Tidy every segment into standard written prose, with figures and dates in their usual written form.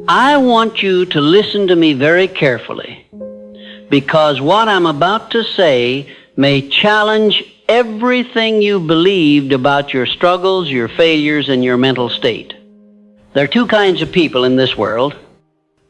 I want you to listen to me very carefully, because what I'm about to say may challenge everything you believed about your struggles, your failures, and your mental state. There are two kinds of people in this world: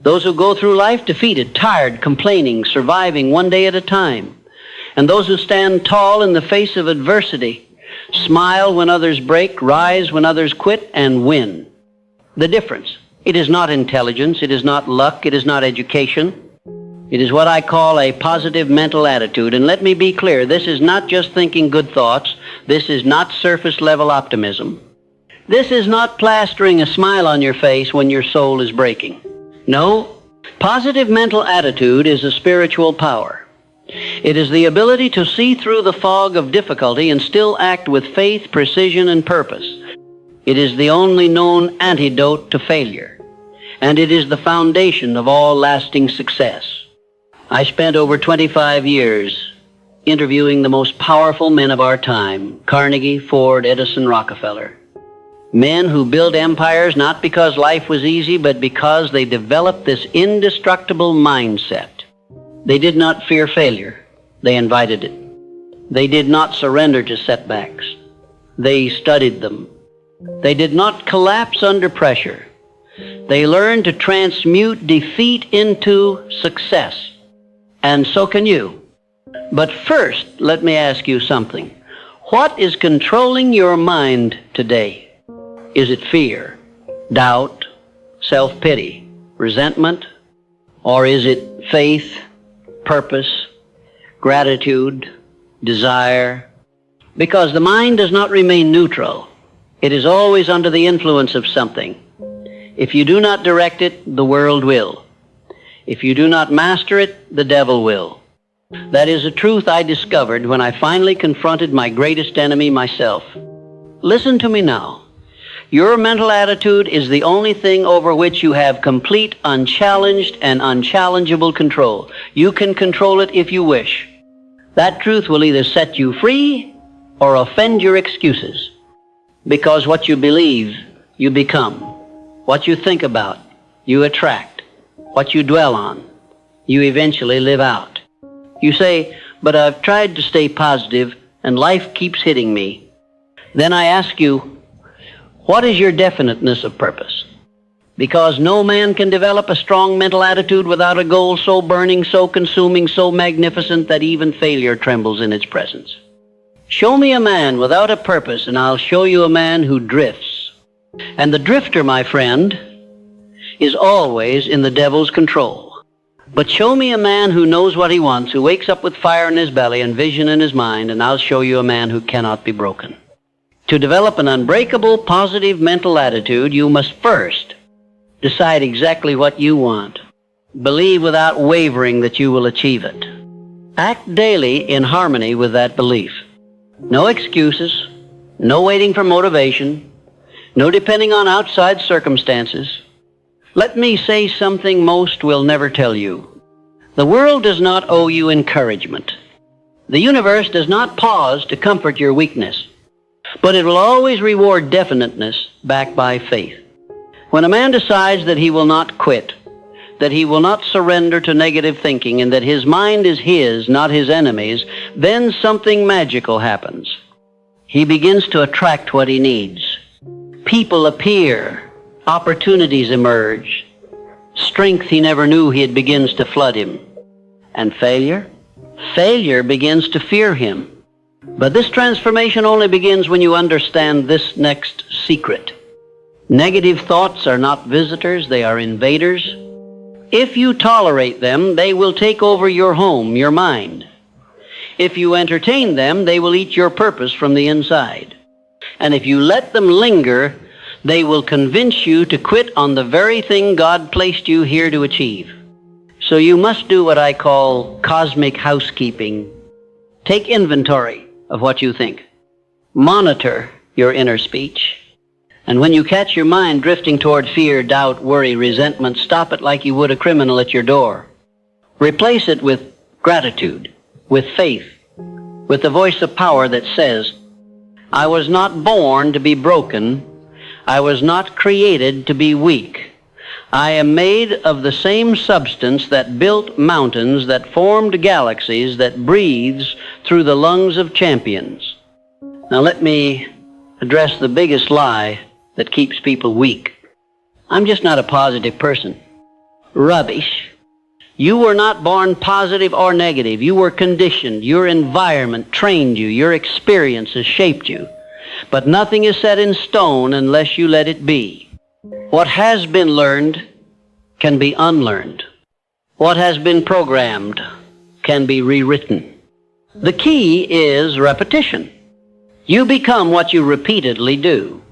those who go through life defeated, tired, complaining, surviving one day at a time, and those who stand tall in the face of adversity, smile when others break, rise when others quit, and win. The difference: it is not intelligence, it is not luck, it is not education. It is what I call a positive mental attitude. And let me be clear, this is not just thinking good thoughts. This is not surface-level optimism. This is not plastering a smile on your face when your soul is breaking. No, positive mental attitude is a spiritual power. It is the ability to see through the fog of difficulty and still act with faith, precision, and purpose. It is the only known antidote to failure, and it is the foundation of all lasting success. I spent over 25 years interviewing the most powerful men of our time: Carnegie, Ford, Edison, Rockefeller. Men who built empires not because life was easy, but because they developed this indestructible mindset. They did not fear failure. They invited it. They did not surrender to setbacks. They studied them. They did not collapse under pressure. They learned to transmute defeat into success. And so can you. But first, let me ask you something. What is controlling your mind today? Is it fear, doubt, self-pity, resentment? Or is it faith, purpose, gratitude, desire? Because the mind does not remain neutral. It is always under the influence of something. If you do not direct it, the world will. If you do not master it, the devil will. That is a truth I discovered when I finally confronted my greatest enemy, myself. Listen to me now. Your mental attitude is the only thing over which you have complete, unchallenged, and unchallengeable control. You can control it if you wish. That truth will either set you free or offend your excuses. Because what you believe, you become. What you think about, you attract. What you dwell on, you eventually live out. You say, but I've tried to stay positive and life keeps hitting me. Then I ask you, what is your definiteness of purpose? Because no man can develop a strong mental attitude without a goal so burning, so consuming, so magnificent that even failure trembles in its presence. Show me a man without a purpose, and I'll show you a man who drifts. And the drifter, my friend, is always in the devil's control. But show me a man who knows what he wants, who wakes up with fire in his belly and vision in his mind, and I'll show you a man who cannot be broken. To develop an unbreakable, positive mental attitude, you must first decide exactly what you want. Believe without wavering that you will achieve it. Act daily in harmony with that belief. No excuses, no waiting for motivation, no depending on outside circumstances. Let me say something most will never tell you. The world does not owe you encouragement. The universe does not pause to comfort your weakness, but it will always reward definiteness backed by faith. When a man decides that he will not quit, that he will not surrender to negative thinking, and that his mind is his, not his enemy's, then something magical happens. He begins to attract what he needs. People appear. Opportunities emerge. Strength he never knew he had begins to flood him. And failure? Failure begins to fear him. But this transformation only begins when you understand this next secret. Negative thoughts are not visitors, they are invaders. If you tolerate them, they will take over your home, your mind. If you entertain them, they will eat your purpose from the inside. And if you let them linger, they will convince you to quit on the very thing God placed you here to achieve. So you must do what I call cosmic housekeeping. Take inventory of what you think. Monitor your inner speech. And when you catch your mind drifting toward fear, doubt, worry, resentment, stop it like you would a criminal at your door. Replace it with gratitude, with faith, with the voice of power that says, I was not born to be broken. I was not created to be weak. I am made of the same substance that built mountains, that formed galaxies, that breathes through the lungs of champions. Now let me address the biggest lie that keeps people weak. I'm just not a positive person. Rubbish. You were not born positive or negative. You were conditioned. Your environment trained you. Your experiences shaped you. But nothing is set in stone unless you let it be. What has been learned can be unlearned. What has been programmed can be rewritten. The key is repetition. You become what you repeatedly do.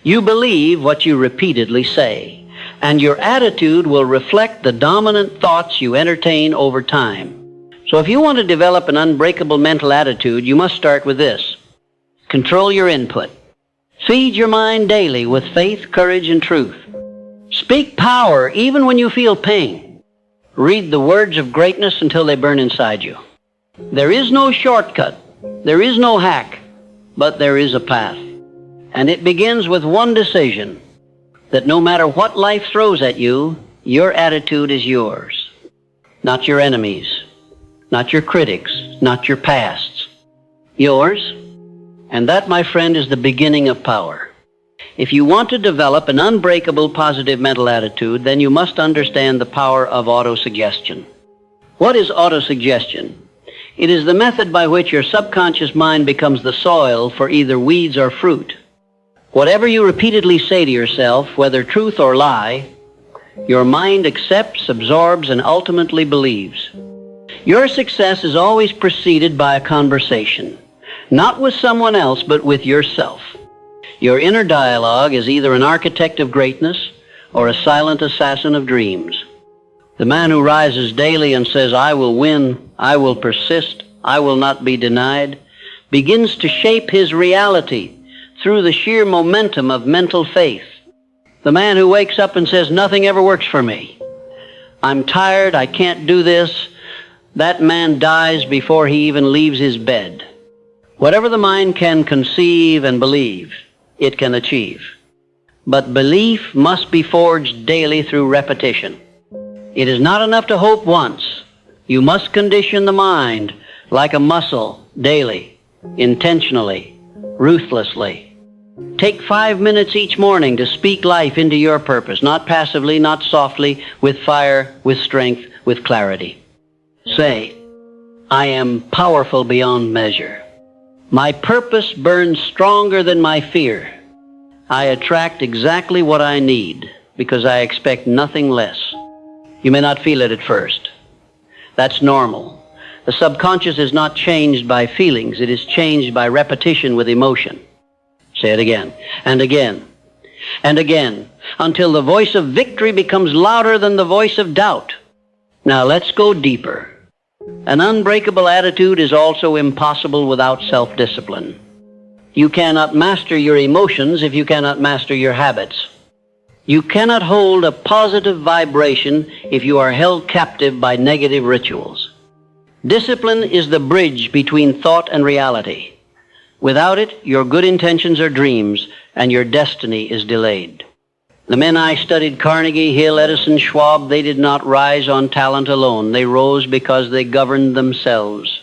You believe what you repeatedly say. And your attitude will reflect the dominant thoughts you entertain over time. So if you want to develop an unbreakable mental attitude, you must start with this. Control your input. Feed your mind daily with faith, courage, and truth. Speak power even when you feel pain. Read the words of greatness until they burn inside you. There is no shortcut. There is no hack. But there is a path. And it begins with one decision. That no matter what life throws at you, your attitude is yours. Not your enemies. Not your critics. Not your pasts. Yours. And that, my friend, is the beginning of power. If you want to develop an unbreakable positive mental attitude, then you must understand the power of autosuggestion. What is autosuggestion? It is the method by which your subconscious mind becomes the soil for either weeds or fruit. Whatever you repeatedly say to yourself, whether truth or lie, your mind accepts, absorbs, and ultimately believes. Your success is always preceded by a conversation, not with someone else, but with yourself. Your inner dialogue is either an architect of greatness or a silent assassin of dreams. The man who rises daily and says, I will win, I will persist, I will not be denied, begins to shape his reality through the sheer momentum of mental faith. The man who wakes up and says, nothing ever works for me. I'm tired, I can't do this. That man dies before he even leaves his bed. Whatever the mind can conceive and believe, it can achieve. But belief must be forged daily through repetition. It is not enough to hope once. You must condition the mind like a muscle daily, intentionally, ruthlessly. Take 5 minutes each morning to speak life into your purpose, not passively, not softly, with fire, with strength, with clarity. Say, I am powerful beyond measure. My purpose burns stronger than my fear. I attract exactly what I need because I expect nothing less. You may not feel it at first. That's normal. The subconscious is not changed by feelings. It is changed by repetition with emotion. Say it again, and again, and again, until the voice of victory becomes louder than the voice of doubt. Now let's go deeper. An unbreakable attitude is also impossible without self-discipline. You cannot master your emotions if you cannot master your habits. You cannot hold a positive vibration if you are held captive by negative rituals. Discipline is the bridge between thought and reality. Without it, your good intentions are dreams, and your destiny is delayed. The men I studied, Carnegie, Hill, Edison, Schwab, they did not rise on talent alone. They rose because they governed themselves.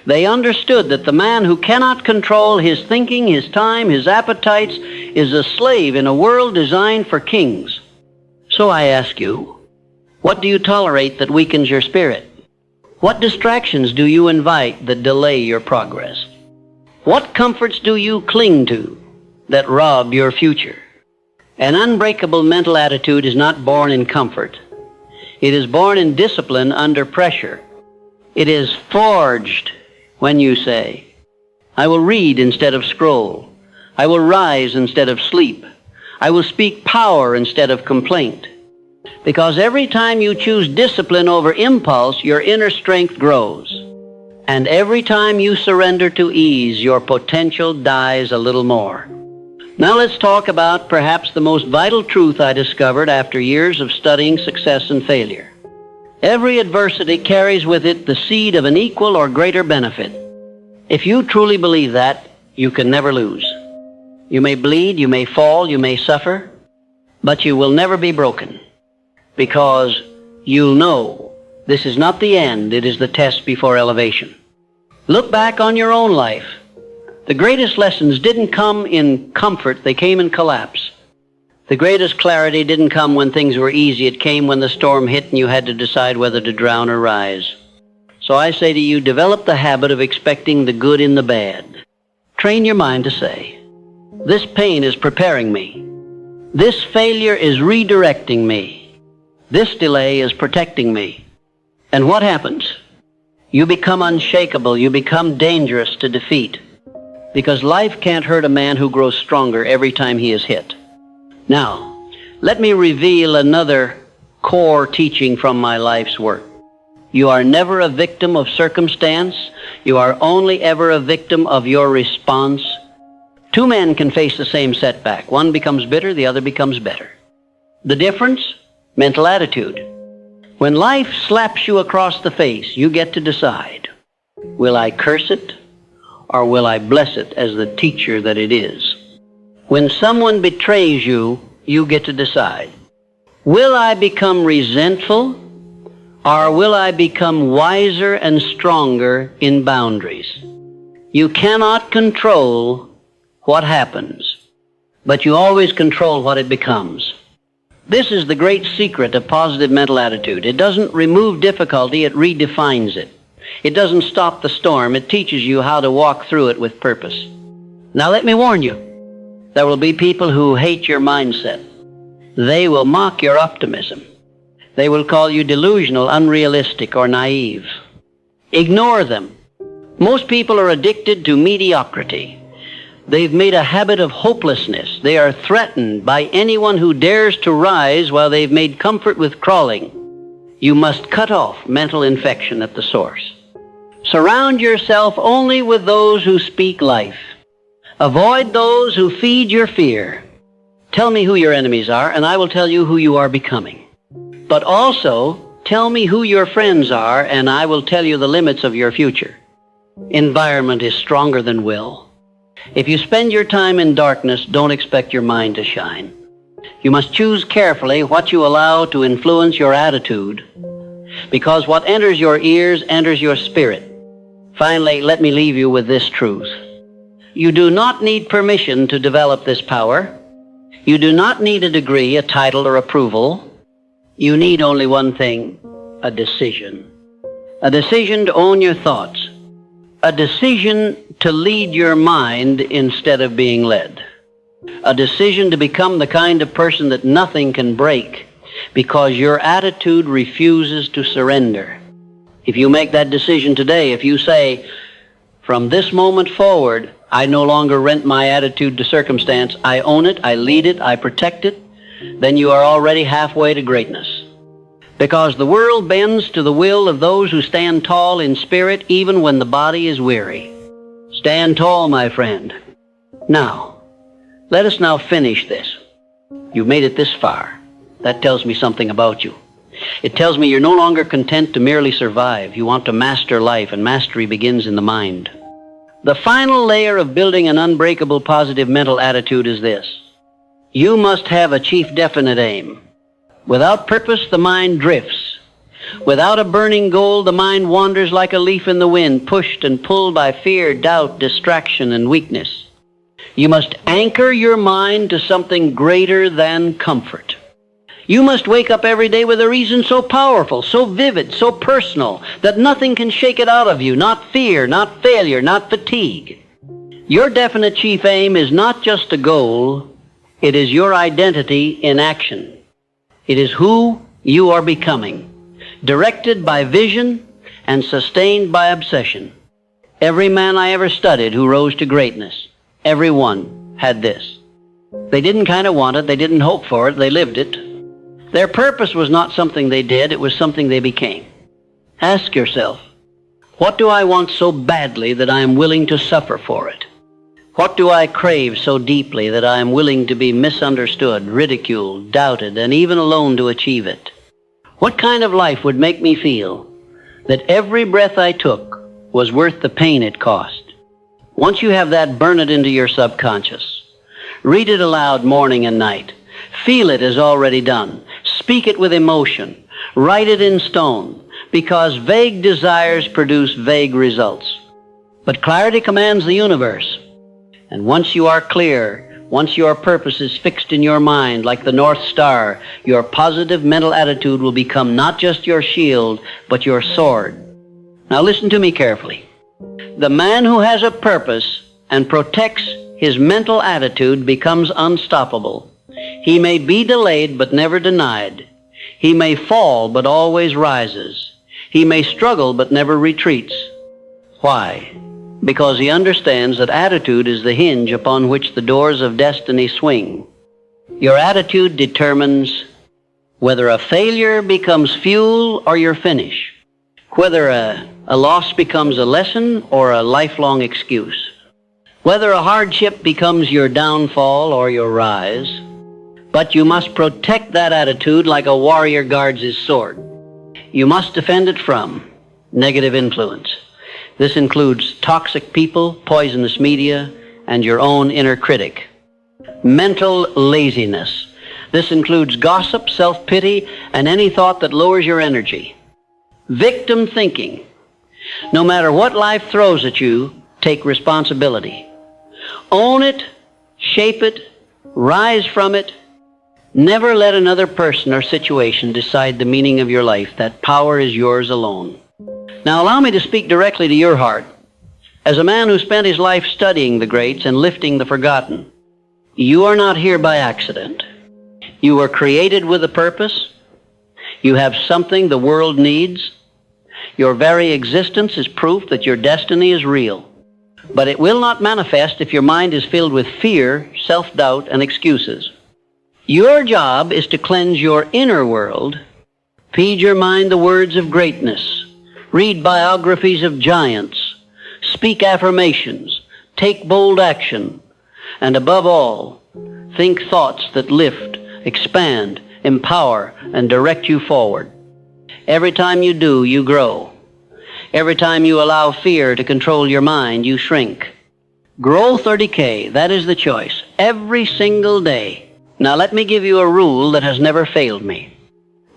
They understood that the man who cannot control his thinking, his time, his appetites, is a slave in a world designed for kings. So I ask you, what do you tolerate that weakens your spirit? What distractions do you invite that delay your progress? What comforts do you cling to that rob your future? An unbreakable mental attitude is not born in comfort. It is born in discipline under pressure. It is forged when you say, I will read instead of scroll. I will rise instead of sleep. I will speak power instead of complaint. Because every time you choose discipline over impulse, your inner strength grows. And every time you surrender to ease, your potential dies a little more. Now let's talk about perhaps the most vital truth I discovered after years of studying success and failure. Every adversity carries with it the seed of an equal or greater benefit. If you truly believe that, you can never lose. You may bleed, you may fall, you may suffer, but you will never be broken. because you'll know this is not the end, it is the test before elevation. Look back on your own life. The greatest lessons didn't come in comfort, they came in collapse. The greatest clarity didn't come when things were easy, it came when the storm hit and you had to decide whether to drown or rise. So I say to you, develop the habit of expecting the good in the bad. Train your mind to say, this pain is preparing me. This failure is redirecting me. This delay is protecting me. And what happens? You become unshakable. You become dangerous to defeat. Because life can't hurt a man who grows stronger every time he is hit. Now, let me reveal another core teaching from my life's work. You are never a victim of circumstance. You are only ever a victim of your response. Two men can face the same setback. One becomes bitter, the other becomes better. The difference? Mental attitude. When life slaps you across the face, you get to decide, will I curse it or will I bless it as the teacher that it is? When someone betrays you, you get to decide, will I become resentful or will I become wiser and stronger in boundaries? You cannot control what happens, but you always control what it becomes. This is the great secret of positive mental attitude. It doesn't remove difficulty, it redefines it. It doesn't stop the storm, it teaches you how to walk through it with purpose. Now let me warn you, there will be people who hate your mindset. They will mock your optimism. They will call you delusional, unrealistic, or naive. Ignore them. Most people are addicted to mediocrity. They've made a habit of hopelessness. They are threatened by anyone who dares to rise while they've made comfort with crawling. You must cut off mental infection at the source. Surround yourself only with those who speak life. Avoid those who feed your fear. Tell me who your enemies are, and I will tell you who you are becoming. But also, tell me who your friends are, and I will tell you the limits of your future. Environment is stronger than will. If you spend your time in darkness, don't expect your mind to shine. You must choose carefully what you allow to influence your attitude, because what enters your ears enters your spirit. Finally, let me leave you with this truth. You do not need permission to develop this power. You do not need a degree, a title, or approval. You need only one thing, a decision. A decision to own your thoughts. A decision to lead your mind instead of being led. A decision to become the kind of person that nothing can break because your attitude refuses to surrender. If you make that decision today, if you say, from this moment forward, I no longer rent my attitude to circumstance, I own it, I lead it, I protect it, then you are already halfway to greatness. Because the world bends to the will of those who stand tall in spirit even when the body is weary. Stand tall, my friend. Now, let us now finish this. You've made it this far. That tells me something about you. It tells me you're no longer content to merely survive. You want to master life, and mastery begins in the mind. The final layer of building an unbreakable positive mental attitude is this. You must have a chief definite aim. Without purpose, the mind drifts. Without a burning goal, the mind wanders like a leaf in the wind, pushed and pulled by fear, doubt, distraction, and weakness. You must anchor your mind to something greater than comfort. You must wake up every day with a reason so powerful, so vivid, so personal, that nothing can shake it out of you, not fear, not failure, not fatigue. Your definite chief aim is not just a goal, it is your identity in action. It is who you are becoming, directed by vision and sustained by obsession. Every man I ever studied who rose to greatness, every one had this. They didn't kind of want it, they didn't hope for it, they lived it. Their purpose was not something they did, it was something they became. Ask yourself, what do I want so badly that I am willing to suffer for it? What do I crave so deeply that I am willing to be misunderstood, ridiculed, doubted, and even alone to achieve it? What kind of life would make me feel that every breath I took was worth the pain it cost? Once you have that, burn it into your subconscious. Read it aloud morning and night. Feel it as already done. Speak it with emotion. Write it in stone, because vague desires produce vague results. But clarity commands the universe. And once you are clear, once your purpose is fixed in your mind like the North Star, your positive mental attitude will become not just your shield, but your sword. Now listen to me carefully. The man who has a purpose and protects his mental attitude becomes unstoppable. He may be delayed but never denied. He may fall but always rises. He may struggle but never retreats. Why? Because he understands that attitude is the hinge upon which the doors of destiny swing. Your attitude determines whether a failure becomes fuel or your finish, whether a loss becomes a lesson or a lifelong excuse, whether a hardship becomes your downfall or your rise. But you must protect that attitude like a warrior guards his sword. You must defend it from negative influence. This includes toxic people, poisonous media, and your own inner critic. Mental laziness. This includes gossip, self-pity, and any thought that lowers your energy. Victim thinking. No matter what life throws at you, take responsibility. Own it, shape it, rise from it. Never let another person or situation decide the meaning of your life. That power is yours alone. Now allow me to speak directly to your heart. As a man who spent his life studying the greats and lifting the forgotten, you are not here by accident. You were created with a purpose. You have something the world needs. Your very existence is proof that your destiny is real. But it will not manifest if your mind is filled with fear, self-doubt, and excuses. Your job is to cleanse your inner world. Feed your mind the words of greatness. Read biographies of giants. Speak affirmations. Take bold action. And above all, think thoughts that lift, expand, empower, and direct you forward. Every time you do, you grow. Every time you allow fear to control your mind, you shrink. Growth or decay, that is the choice. Every single day. Now let me give you a rule that has never failed me.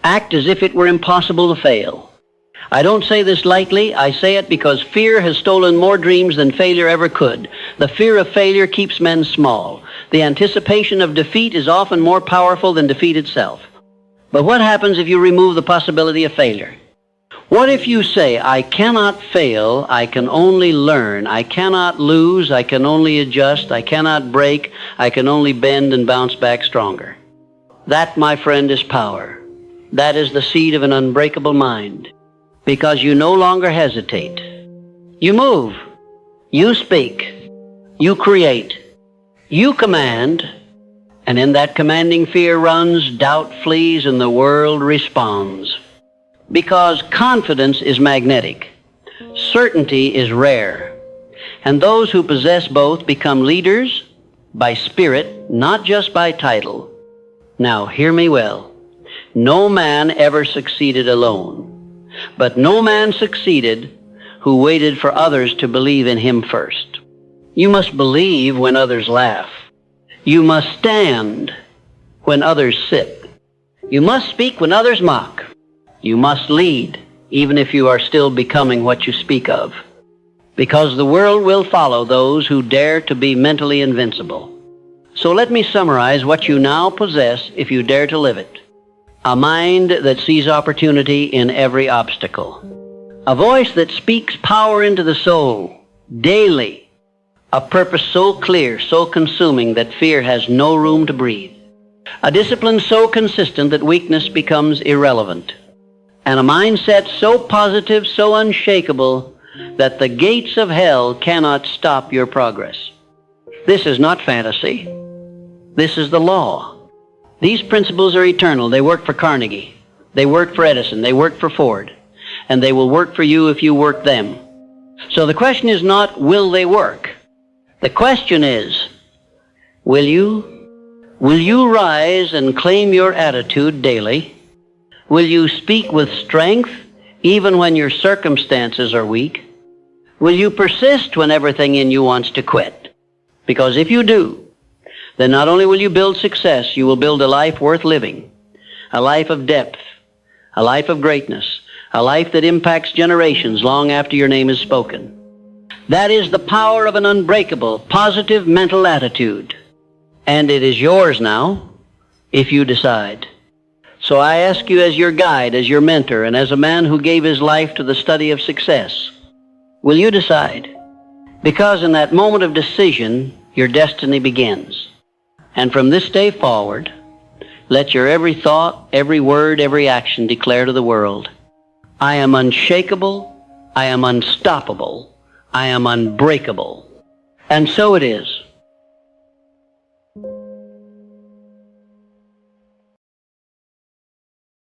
Act as if it were impossible to fail. I don't say this lightly. I say it because fear has stolen more dreams than failure ever could. The fear of failure keeps men small. The anticipation of defeat is often more powerful than defeat itself. But what happens if you remove the possibility of failure? What if you say, I cannot fail, I can only learn, I cannot lose, I can only adjust, I cannot break, I can only bend and bounce back stronger? That, my friend, is power. That is the seed of an unbreakable mind. Because you no longer hesitate. You move. You speak. You create. You command. And in that commanding fear runs, doubt flees, and the world responds. Because confidence is magnetic. Certainty is rare. And those who possess both become leaders by spirit, not just by title. Now, hear me well. No man ever succeeded alone. But no man succeeded who waited for others to believe in him first. You must believe when others laugh. You must stand when others sit. You must speak when others mock. You must lead, even if you are still becoming what you speak of. Because the world will follow those who dare to be mentally invincible. So let me summarize what you now possess if you dare to live it. A mind that sees opportunity in every obstacle. A voice that speaks power into the soul daily. A purpose so clear, so consuming that fear has no room to breathe. A discipline so consistent that weakness becomes irrelevant. And a mindset so positive, so unshakable that the gates of hell cannot stop your progress. This is not fantasy. This is the law. These principles are eternal. They work for Carnegie. They work for Edison. They work for Ford. And they will work for you if you work them. So the question is not, will they work? The question is, will you? Will you rise and claim your attitude daily? Will you speak with strength even when your circumstances are weak? Will you persist when everything in you wants to quit? Because if you do, then not only will you build success, you will build a life worth living. a life of depth, a life of greatness, a life that impacts generations long after your name is spoken. That is the power of an unbreakable, positive mental attitude. And it is yours now, if you decide. So I ask you as your guide, as your mentor, and as a man who gave his life to the study of success, will you decide? Because in that moment of decision, your destiny begins. And from this day forward, let your every thought, every word, every action declare to the world, I am unshakable, I am unstoppable, I am unbreakable. And so it is.